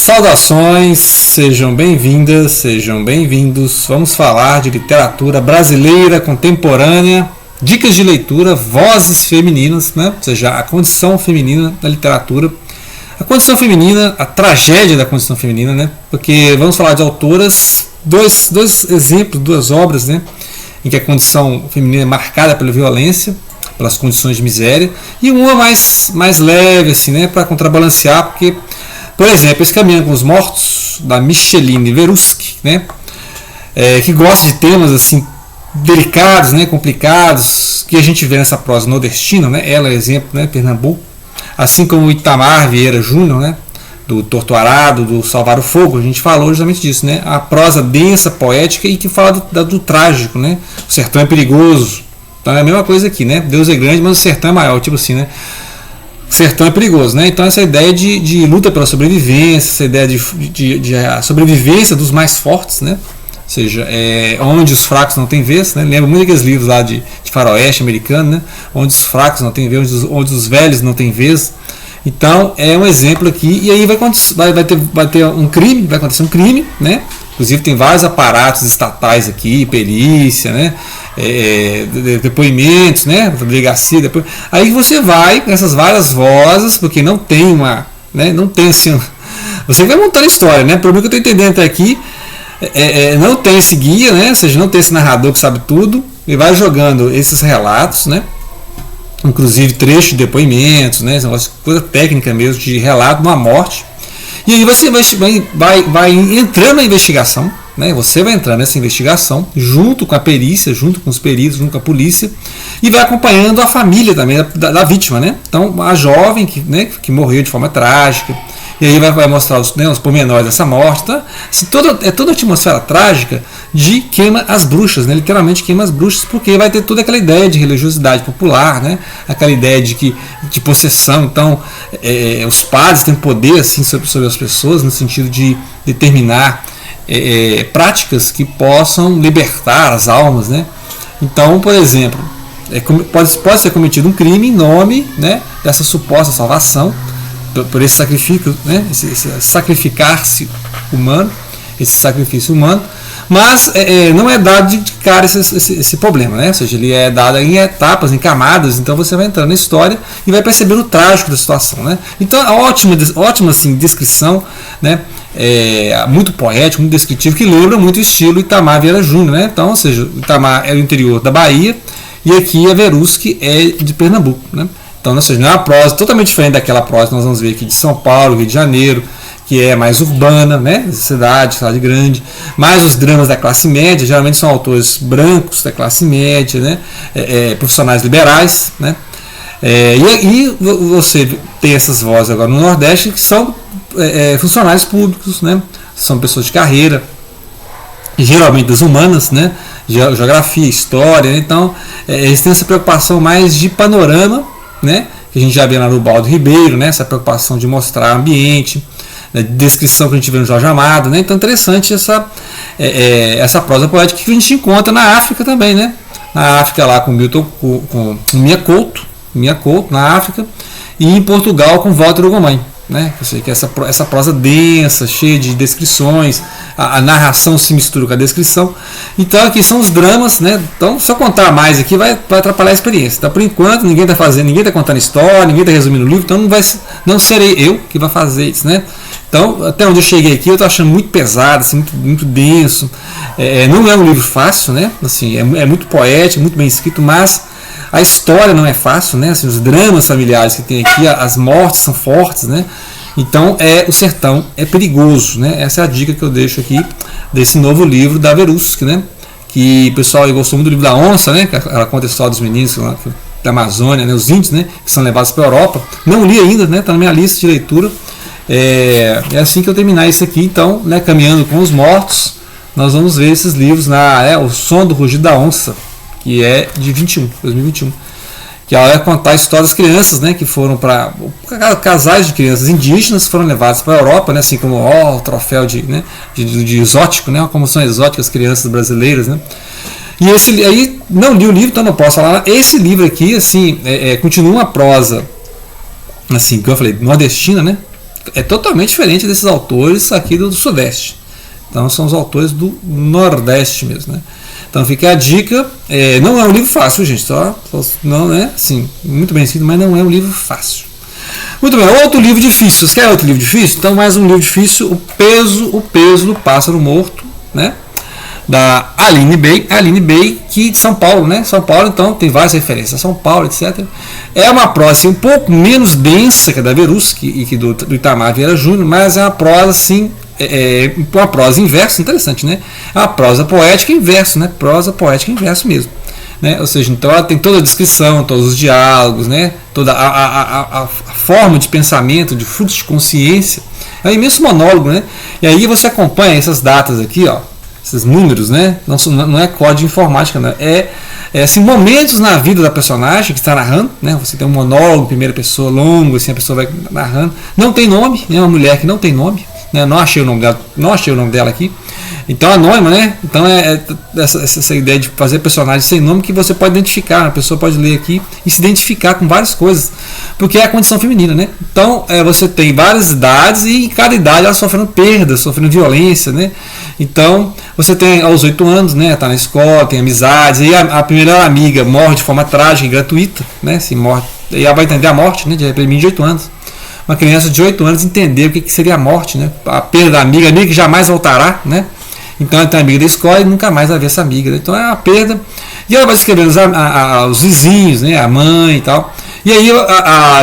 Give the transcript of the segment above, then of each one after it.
Saudações, sejam bem-vindas, sejam bem-vindos. Vamos falar de literatura brasileira contemporânea, dicas de leitura, vozes femininas, né? Ou seja, a condição feminina da literatura, a condição feminina, a tragédia da condição feminina, né? Porque vamos falar de autoras, dois exemplos, duas obras, né? Em que a condição feminina é marcada pela violência, pelas condições de miséria, e uma mais leve, assim, né? Para contrabalancear, porque, por exemplo, esse Caminhando com os Mortos, da Micheline Veruschi, né? Que gosta de temas assim delicados, né? Complicados, que a gente vê nessa prosa nordestina, né? Ela é exemplo, né? Pernambuco, assim como o Itamar Vieira Júnior, né? Do Torturado, do Salvar o Fogo, a gente falou justamente disso, né? A prosa densa, poética e que fala do trágico, né? O sertão é perigoso. Então é a mesma coisa aqui, né? Deus é grande, mas o sertão é maior, tipo assim, né? O sertão é perigoso, né? Então essa ideia de luta pela sobrevivência, essa ideia de a sobrevivência dos mais fortes, né? Ou seja, onde os fracos não têm vez, né? Lembra muito aqueles livros lá de faroeste americano, né? Onde os fracos não têm vez, onde os velhos não têm vez. Então é um exemplo aqui, e aí vai ter um crime, vai acontecer um crime, né? Inclusive tem vários aparatos estatais aqui, perícia, né? Depoimentos, né? Delegacia, depois. Aí você vai com essas várias vozes, porque não tem uma, né? Não tem assim, você vai montando a história, né? O problema que eu estou entendendo até aqui não tem esse guia, né? Ou seja, não tem esse narrador que sabe tudo, e vai jogando esses relatos, né? Inclusive trechos de depoimentos, né? Coisa técnica mesmo, de relato de uma morte. E aí você vai entrando na investigação, né? Você vai entrar nessa investigação junto com a perícia, junto com os peritos, junto com a polícia, e vai acompanhando a família também da vítima, né? Então a jovem que morreu de forma trágica, e aí vai mostrar os pormenores dessa morte, tá? Toda a atmosfera trágica de queima as bruxas, né? Literalmente queima as bruxas, porque vai ter toda aquela ideia de religiosidade popular, né? Aquela ideia de possessão. Então os padres têm poder assim, sobre as pessoas, no sentido de determinar práticas que possam libertar as almas, né? Então, por exemplo, pode ser cometido um crime em nome, né, dessa suposta salvação, por esse sacrifício, né, esse sacrificar-se humano, esse sacrifício humano, mas não é dado de cara esse problema, né? Ou seja, ele é dado em etapas, em camadas, então você vai entrando na história e vai percebendo o trágico da situação, né? Então, a ótima assim, descrição, né? Muito poético, muito descritivo, que lembra muito o estilo Itamar Vieira Júnior, né? Então, ou seja, o Itamar é do interior da Bahia e aqui a Veruschi é de Pernambuco, né? Então, ou seja, não é uma prosa totalmente diferente daquela prosa que nós vamos ver aqui de São Paulo, Rio de Janeiro, que é mais urbana, né? Cidade grande, mais os dramas da classe média, geralmente são autores brancos da classe média, né? Profissionais liberais, né? E você tem essas vozes agora no Nordeste que são funcionários públicos, né? São pessoas de carreira, geralmente das humanas, né? Geografia, história, né? Então eles têm essa preocupação mais de panorama, né? Que a gente já vê lá no Baldo Ribeiro, né? Essa preocupação de mostrar ambiente, né? Descrição que a gente vê no Jorge Amado, né? Então interessante essa prosa poética que a gente encontra na África também, né? Na África lá com Mia Couto na África, e em Portugal com Walter Ugumãe, né? Eu sei que essa prosa densa, cheia de descrições, a narração se mistura com a descrição. Então aqui são os dramas, né? Então se eu contar mais aqui vai atrapalhar a experiência. Então por enquanto ninguém está contando história, ninguém está resumindo o livro, então não serei eu que vai fazer isso, né? Então até onde eu cheguei aqui eu estou achando muito pesado, assim, muito denso. Não é um livro fácil, né? Assim, é muito poético, muito bem escrito, mas a história não é fácil, né? Assim, os dramas familiares que tem aqui, as mortes são fortes, né? Então o sertão é perigoso, né? Essa é a dica que eu deixo aqui desse novo livro da Veruschi, né? Que o pessoal gostou muito do livro da onça, né? Que ela conta a história dos meninos da Amazônia, né? Os índios, né? Que são levados para a Europa. Não li ainda, né? Está na minha lista de leitura. É assim que eu terminar isso aqui, então, né? Caminhando com os Mortos, nós vamos ver esses livros O Som do Rugido da Onça, que é de 2021, que ela vai contar a história das crianças, né, que foram para casais de crianças indígenas foram levados para a Europa, né, assim como o troféu de exótico, né, como são exóticas as crianças brasileiras, né. E aí não li o livro, então não posso falar. Esse livro aqui, assim, continua uma prosa, assim, como eu falei, nordestina, né, é totalmente diferente desses autores aqui do Sudeste. Então são os autores do Nordeste mesmo, né? Então fica a dica, não é um livro fácil, gente, não é assim, muito bem escrito, mas não é um livro fácil. Muito bem, outro livro difícil. Você quer outro livro difícil? Então mais um livro difícil, O Peso do Pássaro Morto, né? Da Aline Bay, que de São Paulo, né? São Paulo, então tem várias referências a São Paulo, etc. É uma prosa assim, um pouco menos densa que a da Veruschi e que do Itamar Vieira Júnior, mas é uma prosa assim, uma prosa em verso, interessante, né? É uma prosa poética em verso, né? Prosa poética em verso mesmo, né? Ou seja, então ela tem toda a descrição, todos os diálogos, né? Toda a forma de pensamento, de fluxo de consciência. É um imenso monólogo, né? E aí você acompanha essas datas aqui, ó, esses números, né? Não é código de informática, né? Assim, momentos na vida da personagem que está narrando, né? Você tem um monólogo, primeira pessoa, longo, assim, a pessoa vai narrando. Não tem nome, é uma mulher que não tem nome, né? Não achei o nome dela aqui. Então, anônima, né? Então, essa ideia de fazer personagens sem nome que você pode identificar, a pessoa pode ler aqui e se identificar com várias coisas, porque é a condição feminina, né? Então, você tem várias idades e em cada idade ela sofrendo perdas, sofrendo violência, né? Então, você tem aos 8 anos, né? Tá na escola, tem amizades, e a primeira amiga morre de forma trágica e gratuita, né? Se morre, e ela vai entender a morte, né? De repente, de 8 anos. Uma criança de 8 anos entender o que seria a morte, né? A perda da amiga que jamais voltará, né? Então ela tem uma amiga da escola e nunca mais vai ver essa amiga, né? Então é uma perda. E ela vai escrevendo os vizinhos, né? A mãe e tal. E aí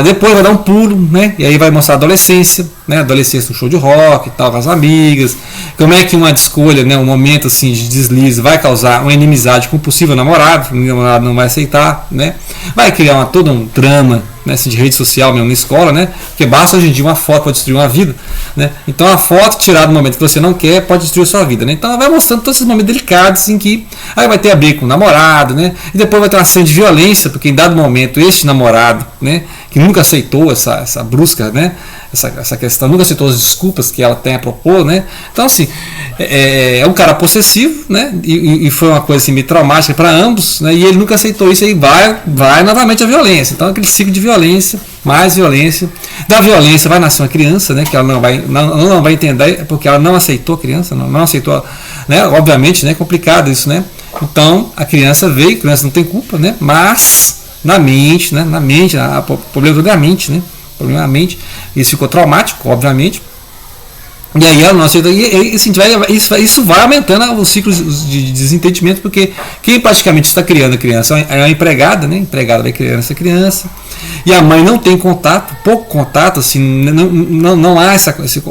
depois vai dar um pulo, né? E aí vai mostrar a adolescência, né? Adolescência no show de rock e tal, com as amigas. Como é que uma escolha, né? Um momento assim de deslize vai causar uma inimizade com o possível namorado, o namorado não vai aceitar, né? Vai criar todo um drama, né, assim, de rede social mesmo na escola, né? Porque basta hoje em dia uma foto para destruir uma vida, né? Então a foto tirada no momento que você não quer pode destruir a sua vida, né? Então ela vai mostrando todos esses momentos delicados em que aí vai ter a briga com o namorado, né? E depois vai ter uma cena de violência, porque em dado momento este namorado, né, que nunca aceitou essa brusca, né? Essa questão, nunca aceitou as desculpas que ela tem a propor, né? Então, assim, é um cara possessivo, né? E foi uma coisa assim, meio traumática para ambos, né? E ele nunca aceitou isso, aí vai novamente a violência. Então, aquele ciclo de violência, mais violência. Da violência vai nascer uma criança, né? Que ela não vai entender, porque ela não aceitou a criança, não aceitou, né? Obviamente, né? Complicado isso, né? Então, a criança veio, a criança não tem culpa, né? Mas na mente, né? O problema é a mente, né? Mente, isso ficou traumático, obviamente, e aí ela não aceita, e assim, isso vai aumentando os ciclos de desentendimento, porque quem praticamente está criando a criança é a empregada, né? A empregada vai criando essa criança, e a mãe não tem contato, pouco contato, assim, não há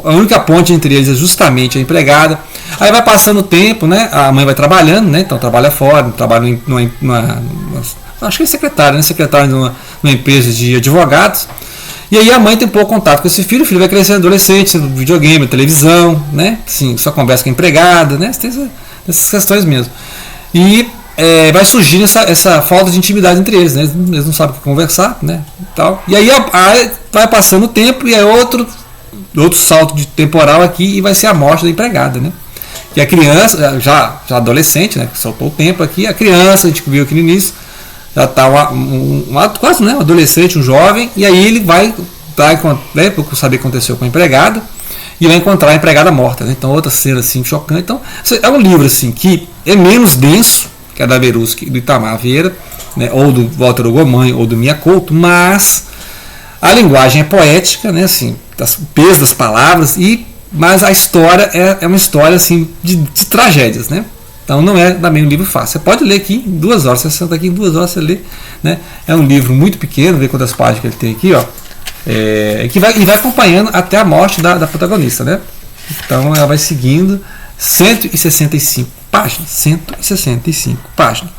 a única ponte entre eles é justamente a empregada. Aí vai passando o tempo, né? A mãe vai trabalhando, né? Então trabalha fora, trabalha acho que é secretária, né? Secretária numa empresa de advogados. E aí a mãe tem pouco contato com esse filho, o filho vai crescendo adolescente, no videogame, televisão, né? Sim, só conversa com a empregada, né? Tem essas questões mesmo. E vai surgindo essa falta de intimidade entre eles, né? Eles não sabem o que conversar, né? E aí vai passando o tempo e é outro salto de temporal aqui e vai ser a morte da empregada, né? Que a criança, já adolescente, né? Que soltou o tempo aqui, a criança, a gente viu aqui no início, já está quase, né, um adolescente, um jovem, e aí ele vai saber o que aconteceu com a empregada e vai encontrar a empregada morta, né? Então outra cena assim chocante. Então é um livro assim que é menos denso que a da Veruschi, do Itamar Vieira, né, ou do Walter Ugumãe ou do Mia Couto, mas a linguagem é poética, né, assim, o peso das palavras, mas a história é uma história assim de tragédias, né? Então não é também um livro fácil. Você pode ler aqui em 2 horas, você senta aqui em 2 horas, você lê, né? É um livro muito pequeno, vê quantas páginas que ele tem aqui, ó. Que vai acompanhando até a morte da protagonista, né? Então ela vai seguindo 165 páginas. 165 páginas.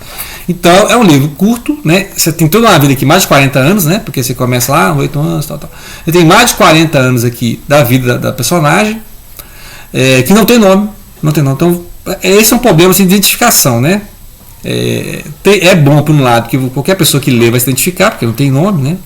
Então é um livro curto, né? Você tem toda uma vida aqui, mais de 40 anos, né? Porque você começa lá, 8 anos, tal. Você tem mais de 40 anos aqui da vida da personagem, que não tem nome. Não tem nome. Então, esse é um problema assim, de identificação, né? É bom por um lado que qualquer pessoa que lê vai se identificar, porque não tem nome, né?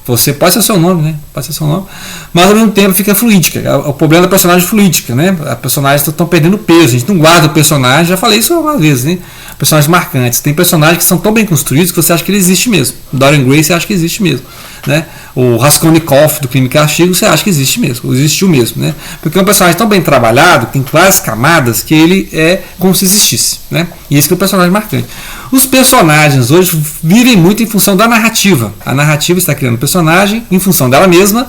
Você pode ser seu nome, né? Pode ser seu nome, mas ao mesmo tempo fica fluídica. O problema da personagem fluídica, né? As personagens estão perdendo peso, a gente não guarda o personagem, já falei isso uma vez, né? Personagens marcantes. Tem personagens que são tão bem construídos que você acha que ele existe mesmo. Dorian Gray você acha que existe mesmo, né? o Raskolnikov do Crime e Castigo, você acha que existiu mesmo, né? Porque é um personagem tão bem trabalhado, tem várias camadas, que ele é como se existisse, né? E esse que é o personagem marcante. Os personagens hoje vivem muito em função da narrativa. A narrativa está criando o personagem em função dela mesma,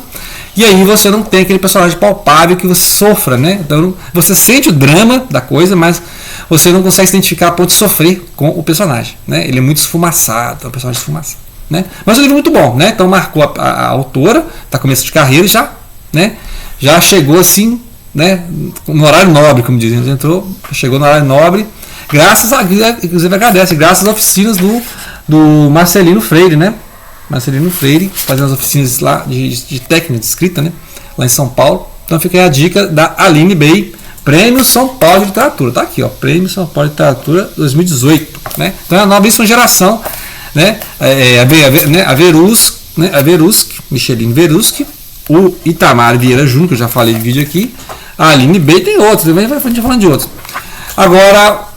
e aí você não tem aquele personagem palpável que você sofra, né? Então você sente o drama da coisa, mas você não consegue se identificar a ponto de sofrer com o personagem, né? Ele é muito esfumaçado, é um personagem esfumaçado, né? Mas é um livro muito bom, né? Então marcou a autora, está começo de carreira já, né? Já chegou assim, né? No horário nobre, como dizem, chegou no horário nobre, inclusive agradece, graças às oficinas do Marcelino Freire, né? Marcelino Freire, fazendo as oficinas lá de técnica de escrita, né? Lá em São Paulo. Então fica aí a dica da Aline Bey, Prêmio São Paulo de Literatura. Tá aqui, ó, Prêmio São Paulo de Literatura 2018, né? Então é a novíssima geração, né? A Verusc, Micheline Verusc, o Itamar Vieira Júnior, que eu já falei de vídeo aqui, a Aline Bey, tem outros, a gente vai falando de outros. Agora,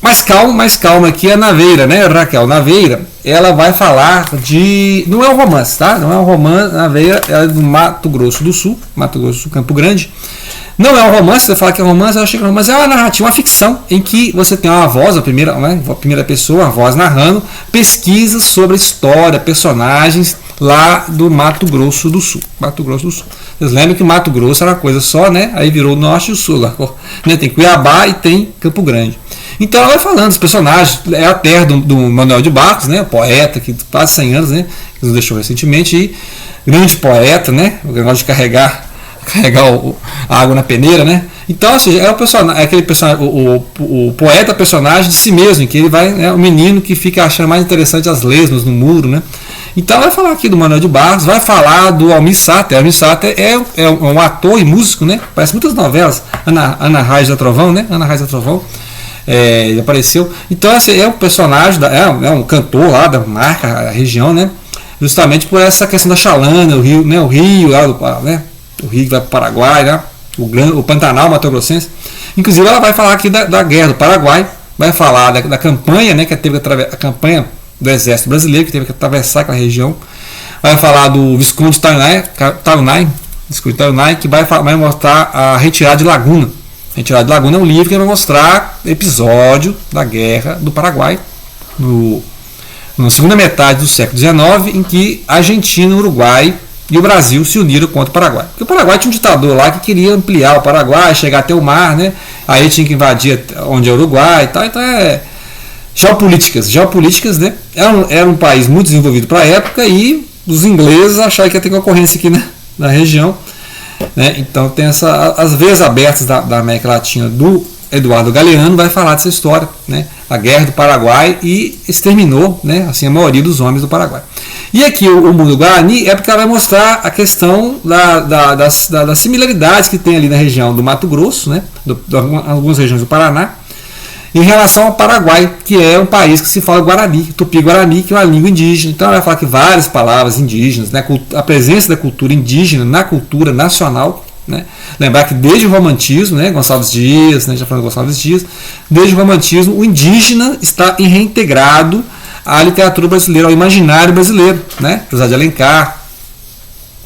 mais calma aqui, a Naveira, né? Raquel Naveira, ela vai falar de... Não é um romance, tá? Não é um romance, Naveira, ela é do Mato Grosso do Sul, Campo Grande. Não é um romance, você fala que é romance, eu achei que é um romance, é uma narrativa, uma ficção, em que você tem uma voz, a primeira pessoa, a voz narrando, pesquisas sobre a história, personagens lá do Mato Grosso do Sul. Vocês lembram que Mato Grosso era uma coisa só, né? Aí virou o Norte e o Sul, né? Tem Cuiabá e tem Campo Grande. Então ela vai falando dos personagens, é a terra do Manuel de Barros, né? Poeta que quase 100 anos, né? Que nos deixou recentemente, e grande poeta, né? O negócio de carregar a água na peneira, né? Então, ou seja, aquele personagem, o poeta personagem de si mesmo, em que ele vai, né, o menino que fica achando mais interessante as lesmas no muro, né? Então vai falar aqui do Manuel de Barros, vai falar do Almir Sater. Almir Sater é um ator e músico, né? Parece muitas novelas. Ana Raiz da Trovão, né? Ana Raiz da Trovão. Ele apareceu. Então esse é um personagem, é um cantor lá da marca, a região, né? Justamente por essa questão da Chalana, o rio, né? O rio lá do, né? O rio que vai para o Paraguai, né? O Pantanal Mato Grossense. Inclusive ela vai falar aqui da guerra do Paraguai, vai falar da campanha, né? Que teve a campanha do Exército Brasileiro, que teve que atravessar aquela região. Vai falar do Visconde Taunay, que vai mostrar a retirada de Laguna. Retirada de Laguna é um livro que vai mostrar episódio da Guerra do Paraguai na segunda metade do século XIX, em que a Argentina, o Uruguai e o Brasil se uniram contra o Paraguai. Porque o Paraguai tinha um ditador lá que queria ampliar o Paraguai, chegar até o mar, né? Aí tinha que invadir onde é o Uruguai e tal. Então geopolíticas, né? Era um país muito desenvolvido para a época, e os ingleses acharam que ia ter concorrência aqui na região, né? Então tem as veias abertas da América Latina do Eduardo Galeano, vai falar dessa história, né? A Guerra do Paraguai, e exterminou, né? Assim, a maioria dos homens do Paraguai. E aqui o Mundo Guarani é porque ela vai mostrar a questão das similaridades que tem ali na região do Mato Grosso, né? Algumas regiões do Paraná, em relação ao Paraguai, que é um país que se fala Guarani, Tupi-Guarani, que é uma língua indígena. Então ela vai falar que várias palavras indígenas, né? A presença da cultura indígena na cultura nacional, né? Lembrar que desde o romantismo, né? Gonçalves Dias, né? Já falando de Gonçalves Dias, desde o romantismo o indígena está reintegrado à literatura brasileira, ao imaginário brasileiro, né? José de Alencar.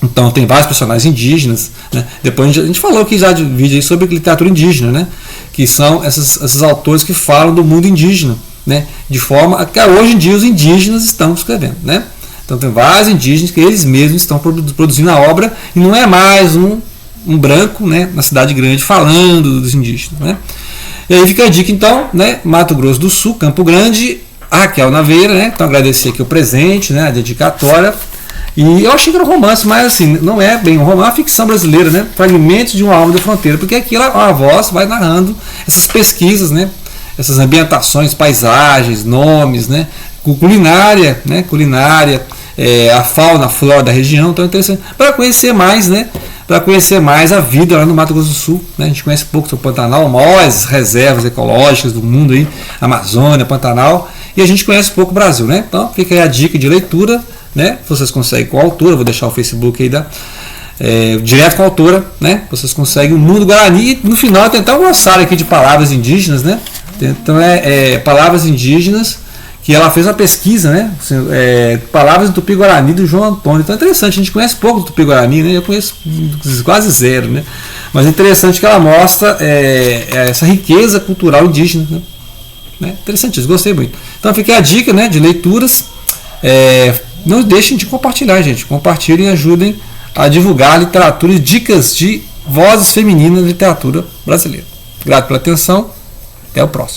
Então tem vários personagens indígenas, né? Depois a gente falou aqui já de vídeo aí sobre literatura indígena, né? Que são esses autores que falam do mundo indígena, né? De forma que hoje em dia os indígenas estão escrevendo, né? Então tem vários indígenas que eles mesmos estão produzindo a obra, e não é mais um branco, né? Na cidade grande falando dos indígenas, né? E aí fica a dica então, né? Mato Grosso do Sul, Campo Grande, a Raquel Naveira, né? Então agradecer aqui o presente, né? A dedicatória. E eu achei que era um romance, mas assim, não é bem um romance, é uma ficção brasileira, né? Fragmentos de uma alma da fronteira, porque aqui a voz vai narrando essas pesquisas, né? Essas ambientações, paisagens, nomes, né? Culinária, né? A fauna, a flora da região, então é interessante para conhecer mais, né? Para conhecer mais a vida lá no Mato Grosso do Sul, né? A gente conhece pouco sobre o Pantanal, maiores reservas ecológicas do mundo aí, Amazônia, Pantanal, e a gente conhece pouco o Brasil, né? Então fica aí a dica de leitura, né? Vocês conseguem com a autora, vou deixar o Facebook aí direto com a autora, né? Vocês conseguem o Mundo Guarani, e no final tem até um glossário aqui de palavras indígenas, né? Então palavras indígenas que ela fez uma pesquisa, né? Palavras do Tupi-Guarani do João Antônio. Então é interessante, a gente conhece pouco do Tupi-Guarani, né? Eu conheço quase zero, né? Mas é interessante que ela mostra essa riqueza cultural indígena, né? Interessante isso, gostei muito. Então fica a dica, né, de leituras. Não deixem de compartilhar, gente. Compartilhem e ajudem a divulgar a literatura e dicas de vozes femininas na literatura brasileira. Grato pela atenção. Até o próximo.